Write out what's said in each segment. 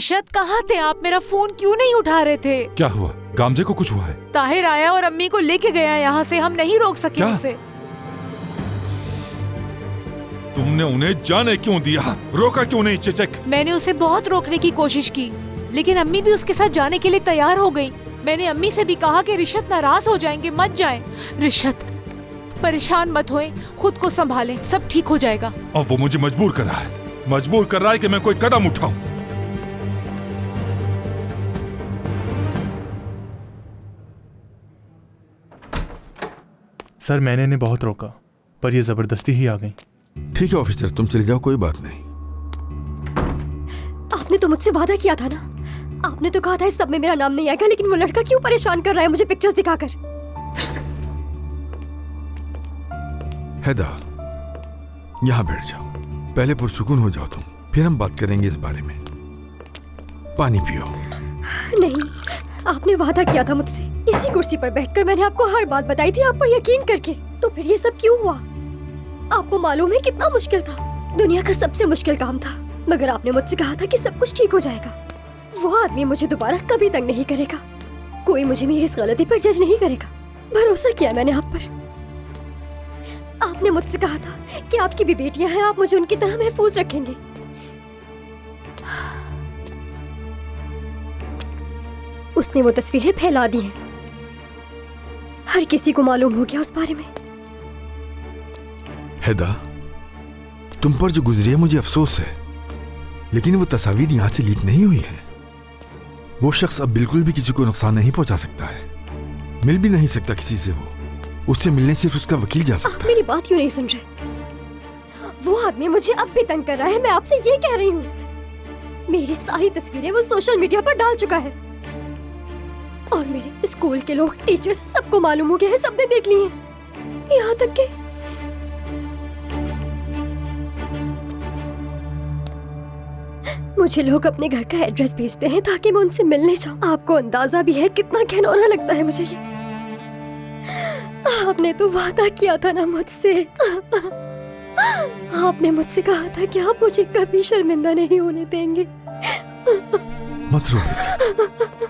रिशत, कहाँ थे आप? मेरा फोन क्यों नहीं उठा रहे थे? क्या हुआ? गामजे को कुछ हुआ है? ताहिर आया और अम्मी को लेके गया यहाँ से, हम नहीं रोक सके क्या? उसे। तुमने उन्हें जाने क्यों दिया? रोका क्यों नहीं चेचक? मैंने उसे बहुत रोकने की कोशिश की, लेकिन अम्मी भी उसके साथ जाने के लिए तैयार हो गई। मैंने अम्मी से भी कहा कि रिशत नाराज हो जाएंगे, मत जाएं। रिशत, परेशान मत होए, खुद को संभालें, सब ठीक हो जाएगा। और वो मुझे मजबूर कर रहा है कि मैं कोई कदम उठाऊं। सर, मैंने इन्हें बहुत रोका, पर ये जबरदस्ती ही आ गई। ठीक है ऑफिसर, तुम चले जाओ, कोई बात नहीं। आपने तो मुझसे वादा किया था ना, आपने तो कहा था इस सब में मेरा नाम नहीं आएगा, लेकिन वो लड़का क्यों परेशान कर रहा है मुझे पिक्चर्स दिखाकर? हैदा, यहाँ बैठ जाओ, पहले पुरसुकून हो जाओ तुम, फिर हम बात करेंगे इस बारे में। पानी पियो। नहीं, आपने वादा किया था मुझसे, इसी कुर्सी पर बैठकर मैंने आपको हर बात बताई थी, आप पर यकीन करके। तो फिर ये सब क्यों हुआ? आपको मालूम है कितना मुश्किल था, दुनिया का सबसे मुश्किल काम था, मगर आपने मुझसे कहा था कि सब कुछ ठीक हो जाएगा। वो आदमी मुझे दोबारा कभी तंग नहीं करेगा, कोई मुझे मेरी इस गलती पर जज नहीं करेगा। भरोसा किया मैंने आप पर। आपने मुझसे कहा था कि आपकी भी बेटियां हैं, आप मुझे उनकी तरह महफूज रखेंगे। उसने वो तस्वीरें फैला दी हैं, हर किसी को मालूम हो गया उस बारे में। हैदा, तुम पर जो गुजरी है मुझे अफसोस है, लेकिन वो तस्वीर यहां से लीक नहीं हुई है। वो शख्स अब बिल्कुल भी किसी को नुकसान नहीं पहुंचा सकता है, मिल भी नहीं सकता किसी से। वो उससे मिलने सिर्फ उसका वकील जा सकता है। मेरी बात क्यों नहीं सुन रहे? वो आदमी मुझे अब भी तंग कर रहा है, मैं आपसे ये कह रही हूँ। मेरी सारी तस्वीरें वो सोशल मीडिया पर डाल चुका है, और मेरे स्कूल के लोग, टीचर्स, सबको मालूम हो गया है, सबने देख ली है। यहाँ तक के मुझे लोग अपने घर का एड्रेस भेजते हैं ताकि मैं उनसे मिलने जाऊं। आपको अंदाजा भी है कितना घिनौना लगता है मुझे ये। आपने तो वादा किया था ना मुझसे, आपने मुझसे कहा था कि आप मुझे कभी शर्मिंदा नहीं होने देंगे। मत रो बेटी,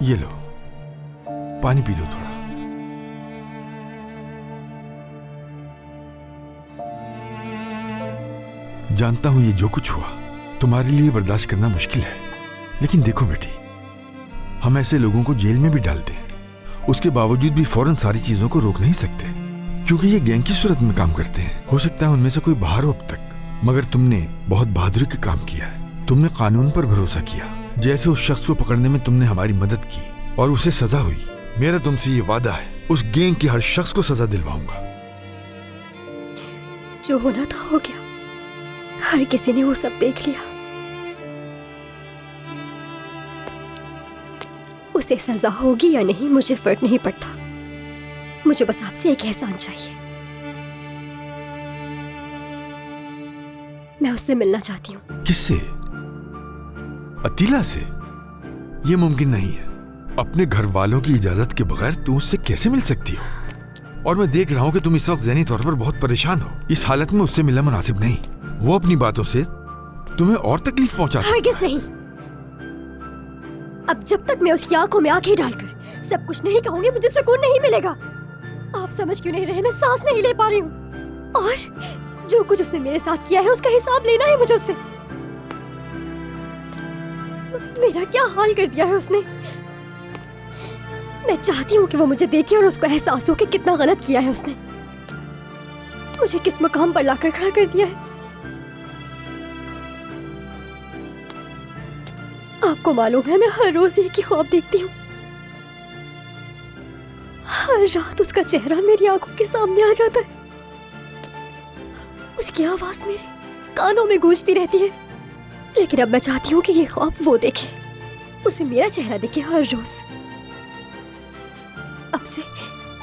ये लो पानी पी लो थोड़ा। जानता हूं ये जो कुछ हुआ तुम्हारे लिए बर्दाश्त करना मुश्किल है, लेकिन देखो बेटी, हम ऐसे लोगों को जेल में भी डाल दें, उसके बावजूद भी फौरन सारी चीजों को रोक नहीं सकते, क्योंकि ये गैंग की सूरत में काम करते हैं। हो सकता है उनमें से कोई बाहर हो अब तक, मगर तुमने बहुत बहादुरी का काम किया है। तुमने कानून पर भरोसा किया, जैसे उस शख्स को पकड़ने में तुमने हमारी मदद की और उसे सजा हुई। मेरा तुमसे ये वादा है, उस गैंग के हर शख्स को सजा दिलवाऊंगा। जो होना था हो गया, हर किसी ने वो सब देख लिया। उसे सजा होगी या नहीं मुझे फर्क नहीं पड़ता, मुझे बस आपसे एक एहसान चाहिए। मैं उससे मिलना चाहती हूँ। किससे? अतीला से? यह मुमकिन नहीं है। अपने घर वालों की इजाजत के बगैर तुम उससे कैसे मिल सकती हो? और मैं देख रहा हूं कि तुम इस वक्त ज़हनी तौर पर बहुत परेशान हो। इस हालत में उससे मिलना मुनासिब नहीं। वो अपनी बातों से तुम्हें और तकलीफ पहुंचा सकता है। हरगिज़ नहीं। अब जब तक मैं उसकी आंखों में आंखें डालकर सब कुछ नहीं कहूंगी, मुझे सुकून नहीं मिलेगा। आप समझ क्यों नहीं रहे? मैं सांस नहीं ले पा रही हूँ, और जो कुछ उसने मेरे साथ किया है उसका हिसाब लेना है मुझे उससे। मेरा क्या हाल कर दिया है उसने। मैं चाहती हूँ कि वो मुझे देखे और उसको एहसास हो कि कितना गलत किया है उसने, मुझे किस मकाम पर लाकर खड़ा कर दिया है। आपको मालूम है मैं हर रोज एक ही ख्वाब देखती हूँ। हर रात उसका चेहरा मेरी आंखों के सामने आ जाता है, उसकी आवाज मेरे कानों में गूंजती रहती है। लेकिन अब मैं चाहती हूँ कि ये ख्वाब वो देखे, उसे मेरा चेहरा दिखे हर रोज। अब से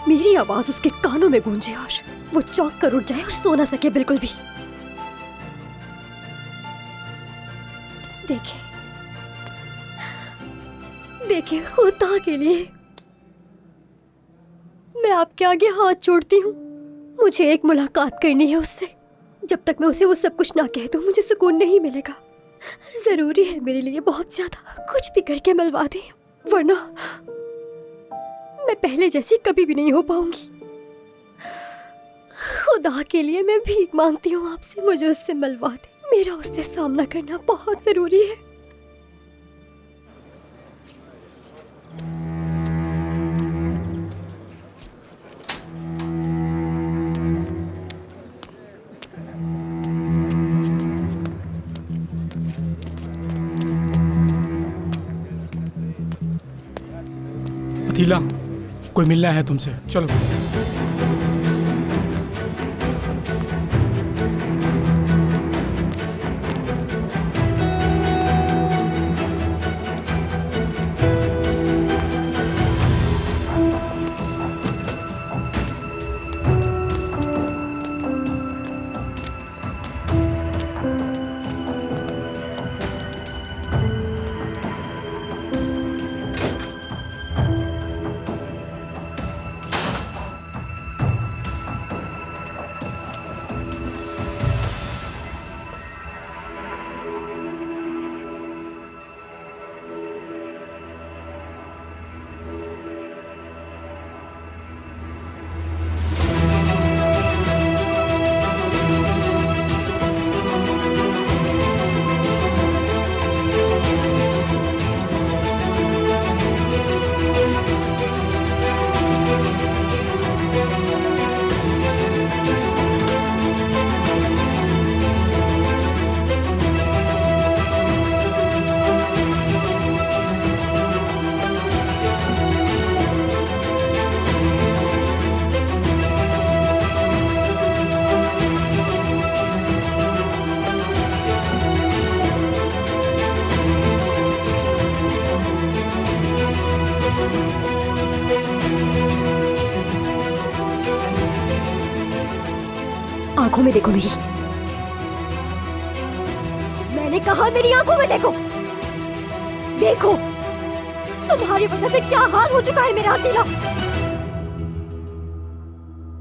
मेरी आवाज उसके कानों में गूंजे और वो चौंक कर उठ जाए और सो ना सके बिल्कुल भी। देखे देखे, खुदा के लिए मैं आपके आगे हाथ जोड़ती हूँ। मुझे एक मुलाकात करनी है उससे। जब तक मैं उसे वो सब कुछ ना कह दूं मुझे सुकून नहीं मिलेगा। जरूरी है मेरे लिए बहुत ज्यादा। कुछ भी करके मिलवा दे, वरना मैं पहले जैसी कभी भी नहीं हो पाऊंगी। खुदा के लिए मैं भीख मांगती हूँ आपसे, मुझे उससे मिलवा दे। मेरा उससे सामना करना बहुत जरूरी है। अतीला, कोई मिलना है तुमसे, चलो। आंखों में देखो मेरी, मैंने कहा मेरी आंखों में देखो। देखो तुम्हारी वजह से क्या हाल हो चुका है मेरा अतीला।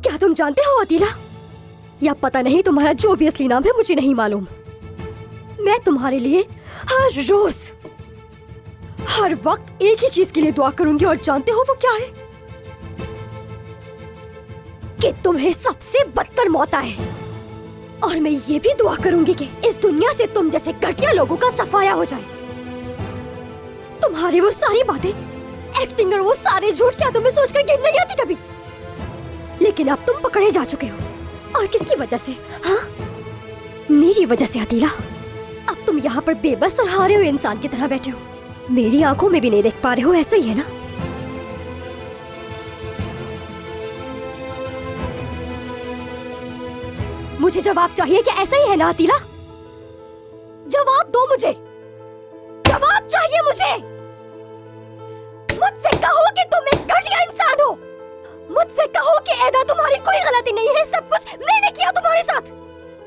क्या तुम जानते हो अतीला, या पता नहीं तुम्हारा जो भी असली नाम है मुझे नहीं मालूम, मैं तुम्हारे लिए हर रोज हर वक्त एक ही चीज के लिए दुआ करूंगी, और जानते हो वो क्या है? कि तुम्हें सबसे बदतर मौत आए। और मैं ये भी दुआ करूंगी कि इस दुनिया से तुम जैसे घटिया लोगों का सफाया हो जाए। तुम्हारी वो सारी बातें, एक्टिंग और वो सारे झूठ क्या तुम्हें सोचकर गिन नहीं आती कभी? लेकिन अब तुम पकड़े जा चुके हो, और किसकी वजह से? हाँ, मेरी वजह से अतीला। अब तुम यहाँ पर बेबस और हारे हुए इंसान की तरह बैठे हो, मेरी आंखों में भी नहीं देख पा रहे हो, ऐसा ही है ना? मुझे जवाब चाहिए, क्या ऐसा ही है ना अतीला? जवाब दो मुझे, जवाब चाहिए मुझे। मुझसे कहो कि तुम एक घटिया इंसान हो, मुझसे कहो कि ऐदा तुम्हारी कोई गलती नहीं है, सब कुछ मैंने किया तुम्हारे साथ।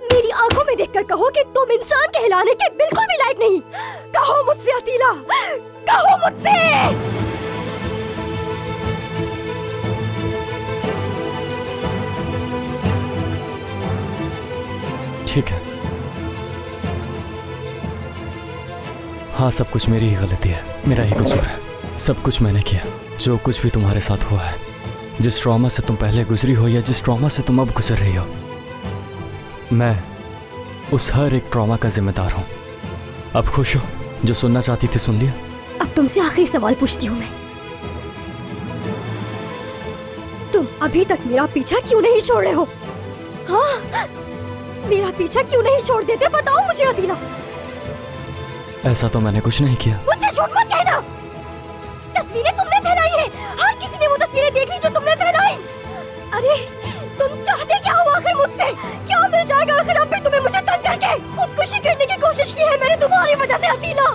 मेरी आंखों में देखकर कहो कि तुम इंसान कहलाने के बिल्कुल भी लायक नहीं। कहो मुझसे अतीला, कहो मुझसे। ठीक है, हाँ, सब कुछ मेरी ही गलती है, मेरा ही कसूर है। सब कुछ मैंने किया, जो कुछ भी तुम्हारे साथ हुआ है, जिस ट्रॉमा से तुम पहले गुजरी हो या जिस ट्रॉमा से तुम अब गुजर रही हो, मैं उस हर एक ट्रॉमा का जिम्मेदार हूं। अब खुश हो? जो सुनना चाहती थी सुन लिया। अब तुमसे आखिरी सवाल पूछती हूँ मैं, तुम अभी तक मेरा पीछा क्यों नहीं छोड़ रहे हो? हाँ, मेरा पीछा क्यों नहीं छोड़ देते, बताओ मुझे अतीला। ऐसा तो मैंने कुछ नहीं किया। मुझसे झूठ मत कहना। तस्वीरें तुमने फैलाई हैं, हर किसी ने वो तस्वीरें देख ली जो तुमने फैलाई। अरे तुम चाहते क्या हो आखिर मुझसे? क्या मिल जाएगा आखिर अब भी तुम्हें मुझे तंग करके? खुदकुशी करने की कोशिश की है मैंने तुम्हारी वजह से अतीला,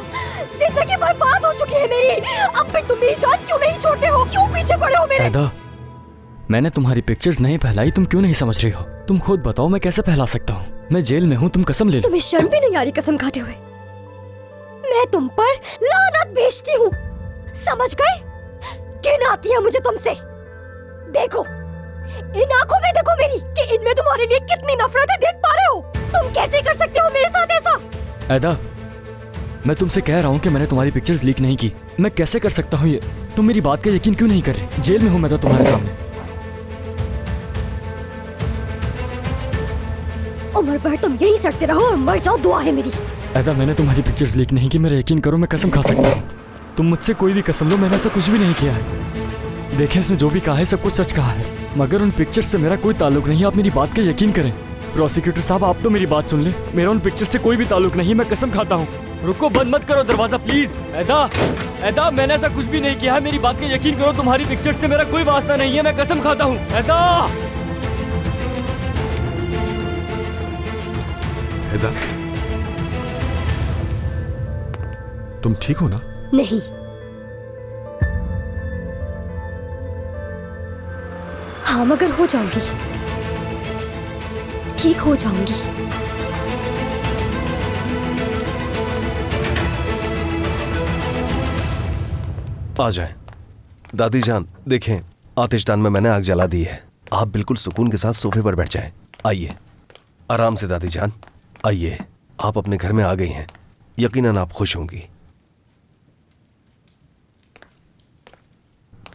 जिंदगी बर्बाद हो चुकी है मेरी। अब भी तुम मेरी जान क्यों नहीं छोड़ते हो? क्यों पीछे पड़े हो मेरे? ऐदा, मैंने तुम्हारी पिक्चर्स नहीं फैलाई, तुम क्यों नहीं समझ रही हो? तुम खुद बताओ, मैं कैसे फैला सकता हूँ? मैं जेल में हूँ, तुम कसम ले लो। तुम्हें शर्म भी नहीं आ रही कसम खाते हुए? मैं तुम पर लानत भेजती हूँ, समझ गए? घिन आती है मुझे तुमसे। देखो इन आंखों में देखो मेरी, कि इनमें तुम्हारे लिए कितनी नफरत है, देख पा रहे हो? तुम कैसे कर सकते हो मेरे साथ ऐसा? ऐदा, मैं तुमसे कह रहा हूँ कि मैंने तुम्हारी पिक्चर्स लीक नहीं की। मैं कैसे कर सकता हूँ ये? तुम मेरी बात का यकीन क्यों नहीं कर रहे? जेल में हूँ मैं तो तुम्हारे सामने। उम्र भर तुम यही सड़ते रहो और मर जाओ, दुआ है मेरी। ऐदा, मैंने तुम्हारी पिक्चर्स लीक नहीं की, मेरा यकीन करो, मैं कसम खा सकता हूँ। तुम मुझसे कोई भी कसम लो, मैंने ऐसा कुछ भी नहीं किया है। देखें, इसने जो भी कहा है सब कुछ सच कहा है, मगर उन पिक्चर्स से मेरा कोई ताल्लुक नहीं है। आप मेरी बात का यकीन करें। प्रोसिक्यूटर साहब, आप तो मेरी बात सुन ले, मेरा उन पिक्चर्स से कोई भी ताल्लुक नहीं है, मैं कसम खाता हूँ। रुको, बंद मत करो दरवाजा प्लीज। ऐदा, मैंने ऐसा कुछ भी नहीं किया है, मेरी बात का यकीन करो, तुम्हारी पिक्चर्स से मेरा कोई वास्ता नहीं है, मैं कसम खाता हूँ। ऐदा, हैदा, तुम ठीक हो ना? नहीं, हाँ मगर हो जाऊंगी, ठीक हो जाऊंगी। आ जाएं। दादी जान, देखें, आतिशदान में मैंने आग जला दी है। आप बिल्कुल सुकून के साथ सोफे पर बैठ जाएं। आइए, आराम से दादी जान, आइए। आप अपने घर में आ गई हैं, यकीनन आप खुश होंगी।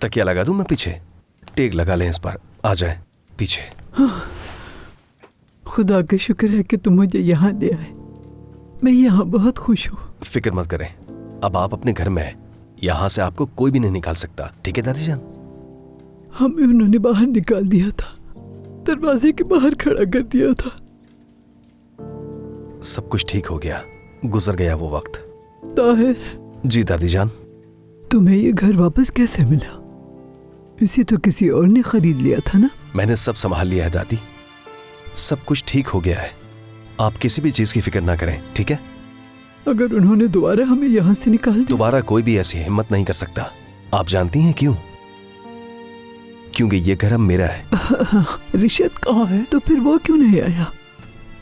तकिया लगा दूं मैं पीछे? टेक लगा लें इस पर। आ जाए पीछे। खुदा का शुक्र है कि तुम मुझे यहाँ ले आए। मैं यहाँ बहुत खुश हूँ। फिक्र मत करें, अब आप अपने घर में हैं, यहाँ से आपको कोई भी नहीं निकाल सकता। ठीक है दादी जान? हमें उन्होंने बाहर निकाल दिया था, दरवाजे के बाहर खड़ा कर दिया था। सब कुछ ठीक हो गया, गुजर गया वो वक्त। ताहिर, जी दादी जान। तुम्हें ये घर वापस कैसे मिला? इसे तो किसी और ने खरीद लिया था ना? मैंने सब संभाल लिया है दादी, सब कुछ ठीक हो गया है। आप किसी भी चीज की फिक्र ना करें, ठीक है? अगर उन्होंने दोबारा हमें यहाँ से निकाल दिया? दोबारा कोई भी ऐसी हिम्मत नहीं कर सकता। आप जानती हैं क्यों? क्योंकि ये घर अब मेरा है। रिशत कहाँ है? तो फिर वो क्यों नहीं आया?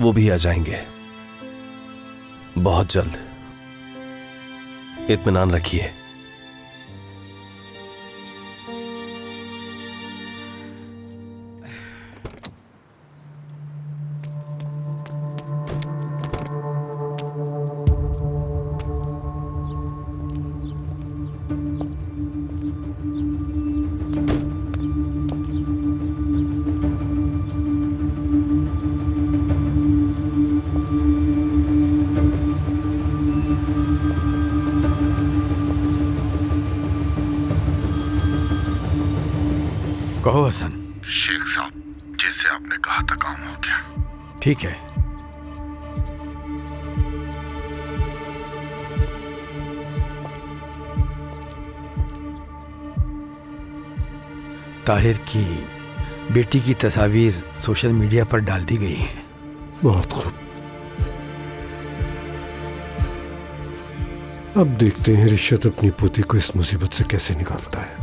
वो भी आ जाएंगे बहुत जल्द, इत्मीनान रखिए। कहो हसन। शेख साहब, जैसे आपने कहा था काम हो गया। ठीक है। ताहिर की बेटी की तस्वीर सोशल मीडिया पर डाल दी गई है। बहुत खूब। अब देखते हैं रिशत अपनी पोती को इस मुसीबत से कैसे निकालता है।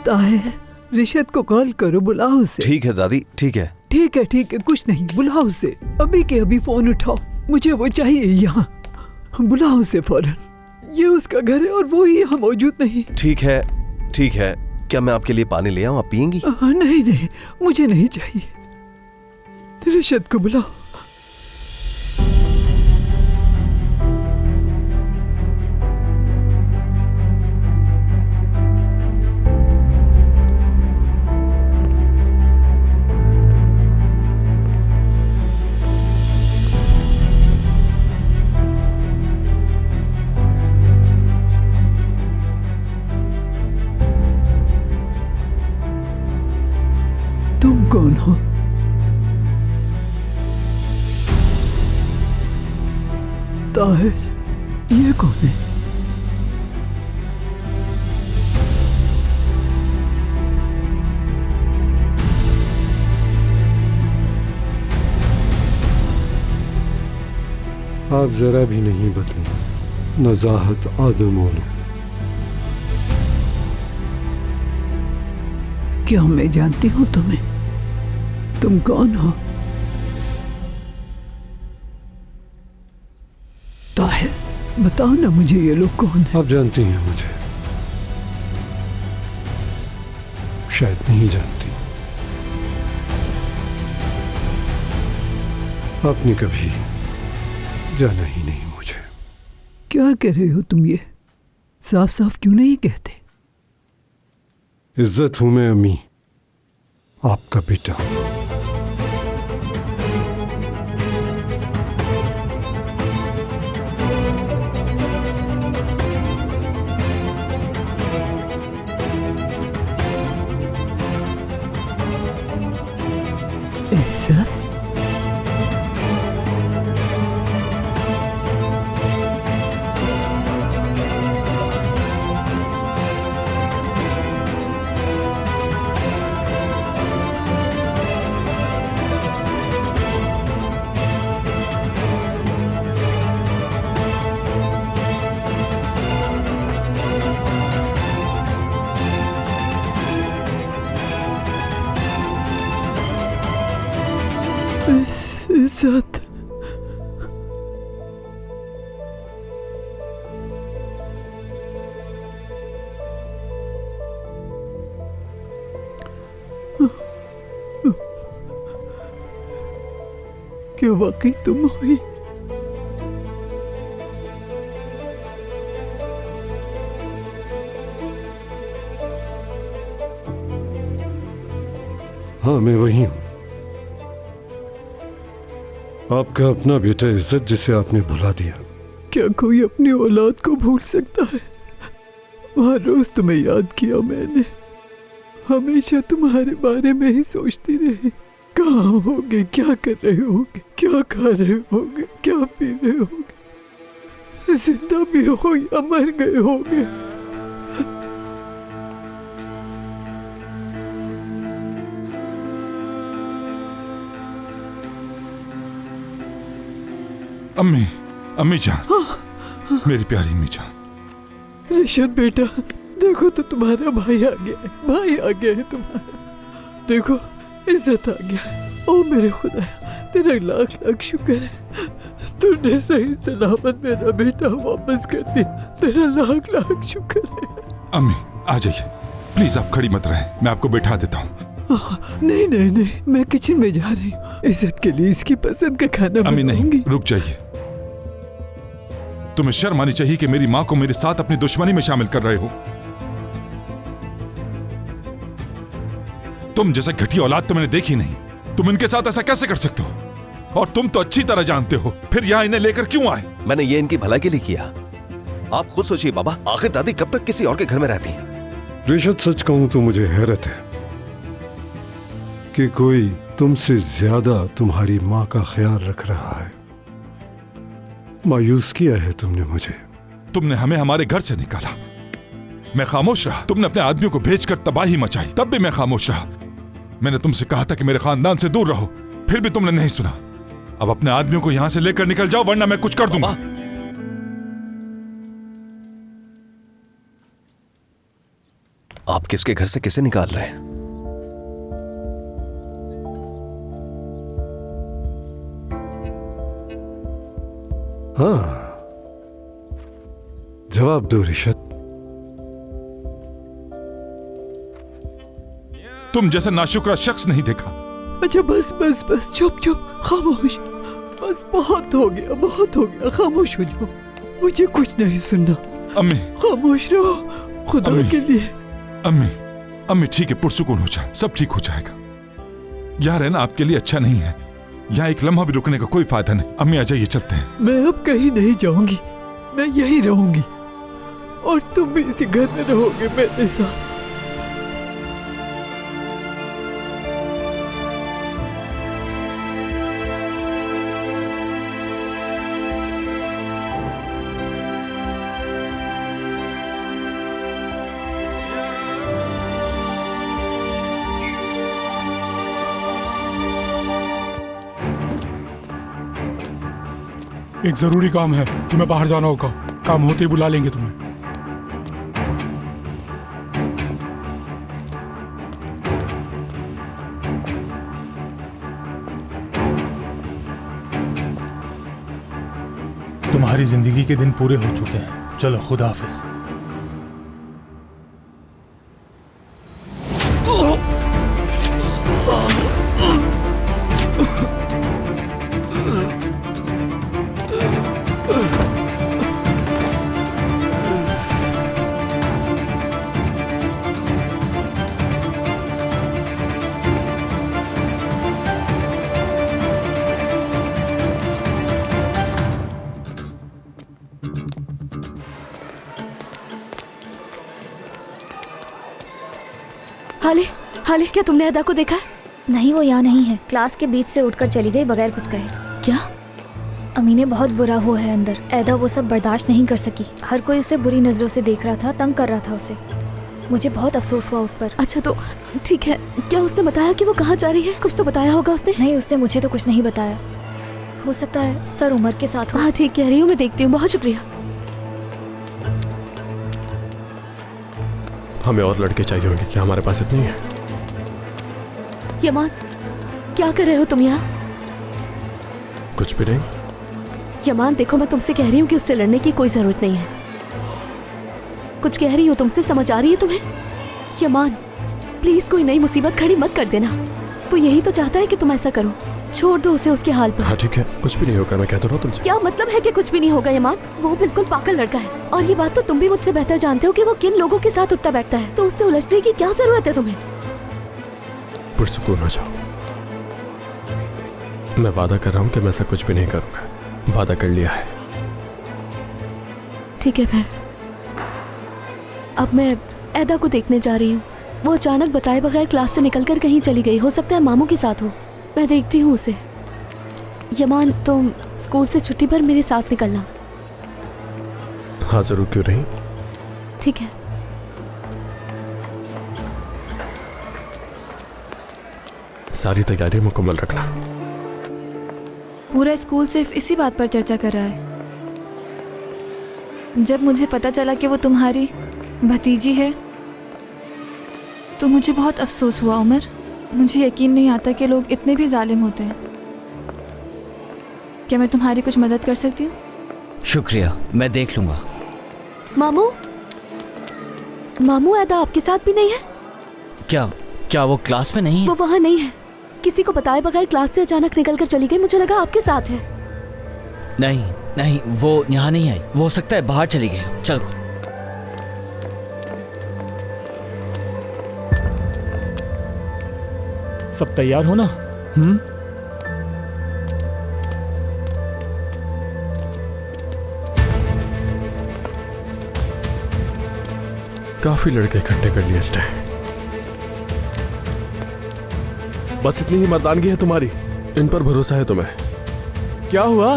ताहिर, रिशत को कॉल करो, बुलाओ उसे। ठीक है दादी, ठीक है। ठीक है ठीक है, कुछ नहीं, बुलाओ उसे। अभी के अभी फोन उठाओ, मुझे वो चाहिए यहाँ। बुलाओ उसे फौरन। ये उसका घर है और वो ही यहाँ मौजूद नहीं। ठीक है ठीक है। क्या मैं आपके लिए पानी ले आऊं, आप पियेंगी? नहीं नहीं, मुझे नहीं चाहिए। रिशत को बुलाओ। तुम कौन हो? ताहिर, ये कौन है? आप जरा भी नहीं बदली, नजाहत आदमोलो। क्या मैं जानती हूँ तुम्हें? तुम कौन हो? ताहिर, बताओ ना मुझे ये लोग कौन है? आप जानती हैं मुझे, शायद नहीं जानती। आपने कभी जाना ही नहीं मुझे। क्या कह रहे हो तुम? ये साफ साफ क्यों नहीं कहते? इज्जत हूं मैं अम्मी, आपका बेटा। इज्जत? इज्जत? क्या वाकई तुम हुई? हाँ, मैं वही हूं, आपका अपना बेटा इज्जत, जिसे आपने भुला दिया। क्या कोई अपनी औलाद को भूल सकता है? वहाँ रोज तुम्हें याद किया मैंने, हमेशा तुम्हारे बारे में ही सोचती रही। कहाँ होगे, क्या कर रहे होगे, क्या खा रहे होगे, क्या पी रहे होगे, जिंदा भी हो या मर गए होगे। अम्मी, अम्मी जान, मेरी प्यारी अम्मी जान। रिशत बेटा, देखो तो तुम्हारा भाई आ गया है, भाई आ गया है तुम्हारा। देखो इज्जत आ गया है। ओ मेरे खुदा, तेरा लाख लाख शुक्र है, तूने सही सलामत मेरा बेटा वापस कर दिया। तेरा लाख लाख शुक्र है। अम्मी आ जाइए प्लीज, आप खड़ी मत रहें, मैं आपको बैठा देता हूँ। नहीं नहीं नहीं, मैं किचन में जा रही हूँ, इज्जत के लिए इसकी पसंद का खाना अम्मी बनाऊंगी। नहीं, रुक जाइए। तुम्हें शर्म आनी चाहिए कि मेरी माँ को मेरे साथ अपनी दुश्मनी में शामिल कर रहे हो। तुम जैसा घटिया औलाद तो मैंने देखी नहीं, तुम इनके साथ ऐसा कैसे कर सकते हो? और तुम तो अच्छी तरह जानते हो, फिर यहाँ इन्हें लेकर क्यों आए? मैंने ये इनकी भलाई के लिए किया। आप खुद सोचिए बाबा, आखिर दादी कब तक किसी और के घर में रहती? रिशत, सच कहूं तो मुझे हैरत है कि कोई तुमसे ज्यादा तुम्हारी माँ का ख्याल रख रहा है। मायूस किया है तुमने मुझे। तुमने हमें हमारे घर से निकाला, मैं खामोश रहा। तुमने अपने आदमियों को भेजकर तबाही मचाई, तब भी मैं खामोश रहा। मैंने तुमसे कहा था कि मेरे खानदान से दूर रहो, फिर भी तुमने नहीं सुना। अब अपने आदमियों को यहां से लेकर निकल जाओ, वरना मैं कुछ कर दूंगा। आप किसके घर से किसे निकाल रहे हैं? हाँ, जवाब दो रिशत। तुम जैसा नाशुक्रा शख्स नहीं देखा। अच्छा बस बस बस, चुप चुप, खामोश। बस बहुत हो गया, बहुत हो गया, खामोश हो जाओ, मुझे कुछ नहीं सुनना। अम्मी खामोश रहो खुदा के लिए। अम्मी, अम्मी ठीक है, पुरसुकून हो जाए, सब ठीक हो जाएगा। यहाँ रहना आपके लिए अच्छा नहीं है, यहाँ एक लम्हा भी रुकने का कोई फायदा नहीं। अम्मी आ जाइए, चलते हैं। मैं अब कहीं नहीं जाऊंगी, मैं यहीं रहूंगी और तुम भी इसी घर में रहोगे मेरे साथ। एक जरूरी काम है, तुम्हें बाहर जाना होगा। काम होते ही बुला लेंगे तुम्हें। तुम्हारी जिंदगी के दिन पूरे हो चुके हैं, चलो खुदा हाफिज। हाले, क्या तुमने अदा को देखा? नहीं, वो यहाँ नहीं है। क्लास के बीच से उठकर चली गई बगैर कुछ कहे। क्या? अमी ने बहुत बुरा हुआ है अंदर। ऐदा वो सब बर्दाश्त नहीं कर सकी। हर कोई उसे बुरी नजरों से देख रहा था, तंग कर रहा था उसे। मुझे बहुत अफसोस हुआ उस पर। अच्छा तो ठीक है, क्या उसने बताया कि वो कहाँ जा रही है? कुछ तो बताया होगा उसने। नहीं, उसने मुझे तो कुछ नहीं बताया। हो सकता है सर उमर के साथ हो। हाँ ठीक कह रही हूँ, मैं देखती हूँ। बहुत शुक्रिया। हमें और लड़के चाहिए होंगे, क्या हमारे पास इतने ही है? यमान, क्या कर रहे हो तुम यहाँ? कुछ भी नहीं। यमान देखो, मैं तुमसे कह रही हूँ कि उससे लड़ने की कोई जरूरत नहीं है। कुछ कह रही हो तुमसे, समझ आ रही है तुम्हें? यमान प्लीज कोई नई मुसीबत खड़ी मत कर देना। वो यही तो चाहता है कि तुम ऐसा करो। छोड़ दो उसे उसके हाल पर। हाँ ठीक है, कुछ भी नहीं होगा, मैं कहता रहा हूँ तुमसे। क्या मतलब है कि कुछ भी नहीं होगा यमान? वो बिल्कुल पागल लड़का है और ये बात तो तुम भी मुझसे बेहतर जानते हो कि वो किन लोगों के साथ उठता बैठता है। तो उससे उलझने की क्या जरूरत है तुम्हें? पुरसुकून हो जाओ। मैं वादा कर रहा हूँ कि मैं ऐसा कुछ भी नहीं करूँगा। वादा कर लिया है। ठीक है फिर। अब मैं ऐदा को देखने जा रही हूँ। वो अचानक बताए बगैर क्लास से निकलकर कहीं चली गई। हो सकता है मामू के साथ हो। मैं देखती हूँ उसे। यमान तुम स्कूल से छुट्टी पर मेरे साथ निकलना। हाँ जरूर, क्यों नहीं। ठीक है। सारी तैयारी मुकम्मल रखना। पूरा स्कूल सिर्फ इसी बात पर चर्चा कर रहा है। जब मुझे पता चला कि वो तुम्हारी भतीजी है तो मुझे बहुत अफसोस हुआ उमर। मुझे यकीन नहीं आता कि लोग इतने भी जालिम होते हैं। क्या मैं तुम्हारी कुछ मदद कर सकती हूँ? शुक्रिया, मैं देख लूंगा। मामू ऐदा आपके साथ भी नहीं है? क्या वो क्लास में नहीं है? वो वहाँ नहीं है। किसी को बताए बगैर क्लास से अचानक निकल कर चली गई। मुझे लगा आपके साथ है। नहीं, वो यहाँ नहीं आई। वो हो सकता है बाहर चली गई। चलो। सब तैयार हो ना? काफी लड़के इकट्ठे कर लिए इस टाइम। बस इतनी ही मर्दानगी है तुम्हारी, इन पर भरोसा है तुम्हें। क्या हुआ?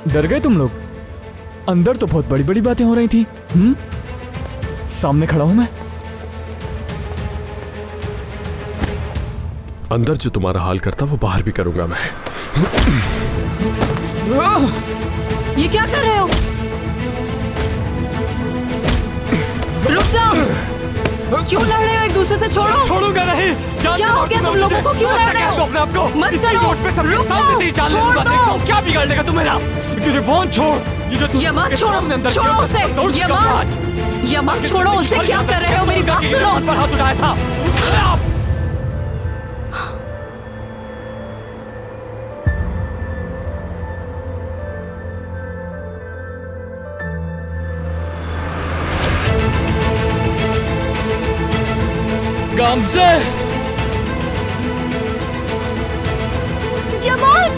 डर गए तुम लोग? अंदर तो बहुत बड़ी बड़ी बातें हो रही थी। सामने खड़ा हूं मैं। अंदर जो तुम्हारा हाल करता वो बाहर भी करूंगा मैं। ये क्या कर रहे हो? रुक जाओ। क्यों लड़ रहे हो एक दूसरे से? छोड़ूंगा नहीं। क्या हो गया तुम लोगों को? क्यों लड़ रहे हो? अपने आप को मत इसी करो। रोड पे सबके रुक सामने जाओ। तेरी जान लेने छोड़ की बात दो। देखता हूं। क्या बिगाड़ लेगा तू मेरा? ये फोन छोड़। यमान छोड़ो, छोड़ो उसे। यमान छोड़ो उसे। क्या कर रहे हो? मेरी बात सुनो। पर हाथ उठाया था। गामज़े! यमान!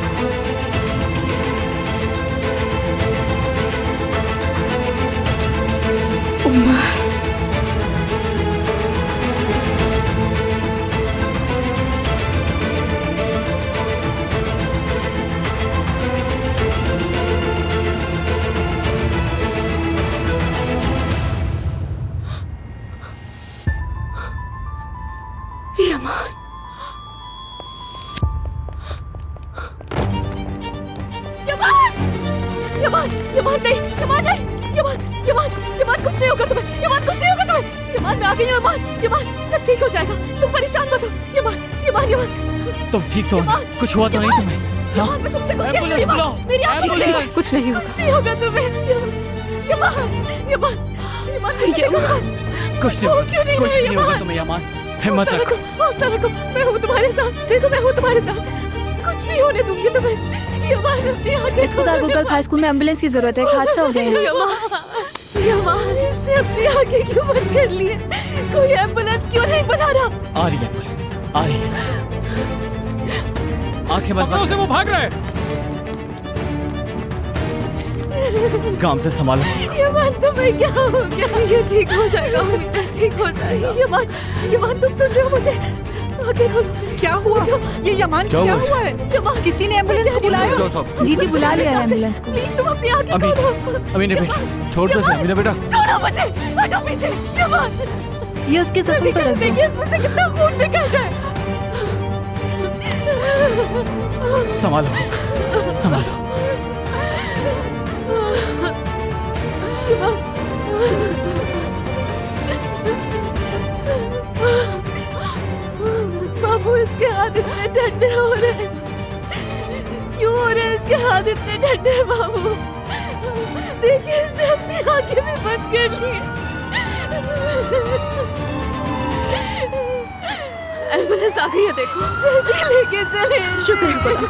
उमर! यमान नहीं, यमान कुछ नहीं होगा तुम्हें। यमान कुछ नहीं होगा तुम्हें। यमान मैं आ गई हूँ। यमान सब ठीक हो जाएगा। तुम परेशान मत हो। यमान तुम ठीक तो हो? कुछ हुआ तो नहीं तुम्हें? यमान मैं तुमसे कुछ कह रही हूँ। मेरी आँख ठीक है। कुछ नहीं होगा तुम्हें। यमान कुछ नहीं होगा तुम्हें। यमान हिम्मत रखो, हौसला रखो। मैं हूँ तुम्हारे साथ। देखो मैं हूँ तुम्हारे साथ। कुछ नहीं होने दूंगी तुम्हें। इसको दारगुल हाई स्कूल में एम्बुलेंस की जरूरत है। एक हादसा हो गया है। यमान इसने अपनी आंखें क्यों बंद कर ली है? कोई एम्बुलेंस क्यों नहीं बुला रहा? आ रही है एम्बुलेंस, आ रही है। आंखें बंद से वो भाग रहे हैं। काम से संभालो। यमान तुम्हें क्या हो गया? ये ठीक हो जाएगा अमीना, ठीक हो जाएगा। यमान तुम सुन रहे हो मुझे? आगे खोलो। क्या हुआ? ये यमान क्या हुआ है? यमान किसी ने एम्बुलेंस को बुलाया? जी जी बुला लिया है एम्बुलेंस को। प्लीज तुम अपनी आंखें खोलो। अमीना बेटा छोड़ दो, अमीना बेटा छोड़ो मुझे, हटो पीछे। यमान ये उसके जख्म पर रख दो। इसमें से कितना खून निकल रहा है। संभालो संभालो। बाबू इसके हाथ इतने ठंडे हो रहे हैं। क्यों हो रहे हैं इसके हाथ इतने ठंडे? बाबू देखिए इसने अपनी आंखें भी बंद कर ली। एम्बुलेंस आ गई है, देखो जल्दी लेके चले। शुक्र है खुदा का।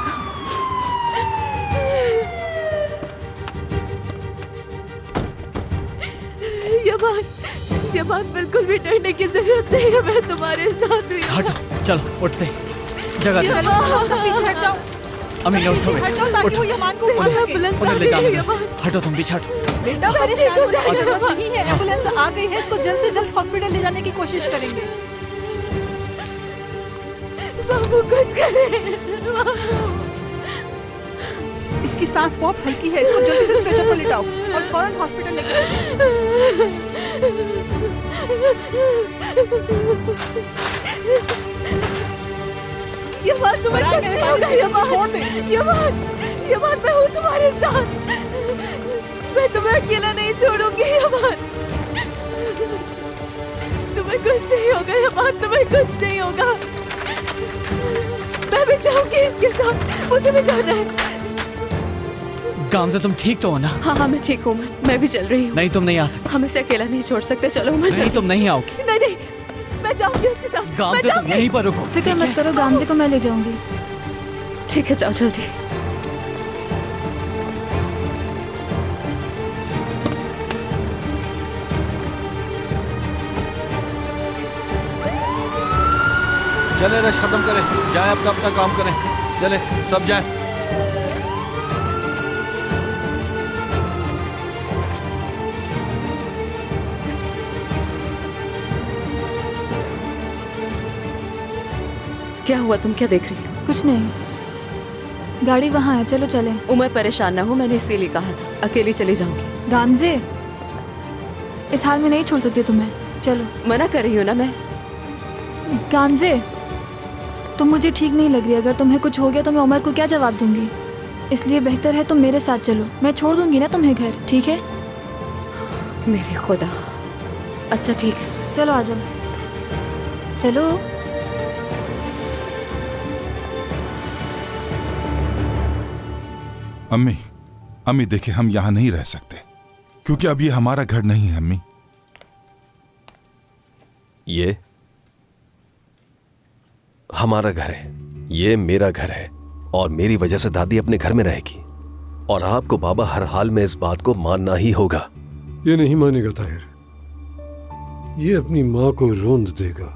यमान बिल्कुल भी डरने की जरूरत नहीं है, मैं तुम्हारे साथ हुई। हटो चलो उठते जगह दे। सब पीछे हट जाओ। अमीना उठो हट जाओ ताकि वो यमान को उठा सके। उन्हें ले जाओ। हटो तुम पीछे हटो। बेटा परेशान होने की जरूरत नहीं है, एम्बुलेंस आ गई है, इसको जल्द से जल्द हॉस्पिटल ले जाने की कोशिश करेंगे। बाबू कुछ करें। इसकी सांस बहुत हल्की है, इसको जल्दी से स्ट्रेचर पर लिटाओ और फौरन हॉस्पिटल लेके यमान तुम्हें कुछ नहीं होगा। यमान मैं हूँ तुम्हारे साथ, मैं तुम्हें अकेला नहीं छोड़ूंगी। यमान तुम्हें कुछ नहीं होगा। यमान तुम्हें कुछ नहीं होगा। मैं भी जाऊंगी इसके साथ, मुझे भी जाना है। काम से तुम ठीक तो हो ना? हाँ हाँ मैं ठीक हूँ उमर, मैं भी चल रही हूँ। नहीं तुम नहीं आ सकते। हम इसे अकेला नहीं छोड़ सकते। चलो उमर नहीं तुम नहीं आओगी। नहीं नहीं मैं जाऊंगी उसके साथ। काम से तुम यहीं पर रुको। फिक्र मत करो, गामजे को मैं ले जाऊंगी। ठीक है जाओ जल्दी। चले रश खत्म करें, जाए अपना अपना काम करें। चले सब जाए। क्या हुआ? तुम क्या देख रही हो? कुछ नहीं, गाड़ी वहाँ है, चलो चले। उमर परेशान ना हो, मैंने इसीलिए कहा था अकेली चली जाऊंगी। गामजे इस हाल में नहीं छोड़ सकती तुम्हें, चलो। मना कर रही हूँ ना मैं। गामजे तुम मुझे ठीक नहीं लग रही। अगर तुम्हें कुछ हो गया तो मैं उमर को क्या जवाब दूंगी, इसलिए बेहतर है तुम मेरे साथ चलो। मैं छोड़ दूंगी ना तुम्हें घर, ठीक है? मेरे खुदा। अच्छा ठीक है चलो आ जाओ, चलो। अम्मी अम्मी देखिए, हम यहां नहीं रह सकते क्योंकि अब ये हमारा घर नहीं है। अम्मी ये हमारा घर है, ये मेरा घर है और मेरी वजह से दादी अपने घर में रहेगी और आपको बाबा हर हाल में इस बात को मानना ही होगा। ये नहीं मानेगा ताहिर, ये अपनी माँ को रोंद देगा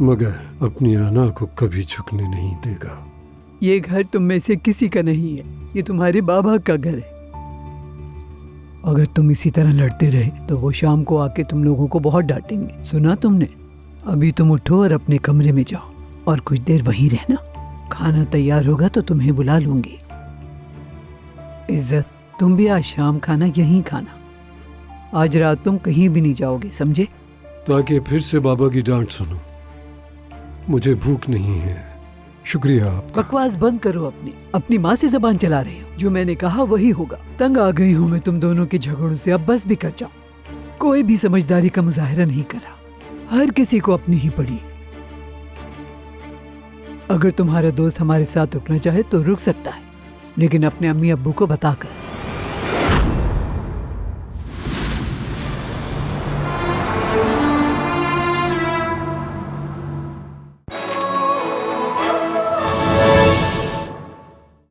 मगर अपनी आना को कभी झुकने नहीं देगा। ये घर तुम में से किसी का नहीं है, ये तुम्हारे बाबा का घर है। अगर तुम इसी तरह लड़ते रहे तो वो शाम को आके तुम लोगों को बहुत डांटेंगे। सुना तुमने? अभी तुम उठो और अपने कमरे में जाओ और कुछ देर वहीं रहना। खाना तैयार होगा तो तुम्हें बुला लूंगी। इज्जत तुम भी आज शाम खाना यहीं खाना। आज रात तुम कहीं भी नहीं जाओगे, समझे? ताकि फिर से बाबा की डांट सुनो। मुझे भूख नहीं है। शुक्रिया आपका। बकवास बंद करो, अपनी माँ से जबान चला रहे हो। जो मैंने कहा वही होगा। तंग आ गई हूँ मैं तुम दोनों के झगड़ों से, अब बस भी कर जाओ। कोई भी समझदारी का मुजाहिरा नहीं करा, हर किसी को अपनी ही पड़ी। अगर तुम्हारा दोस्त हमारे साथ रुकना चाहे तो रुक सकता है, लेकिन अपने अम्मी अब्बू को बताकर।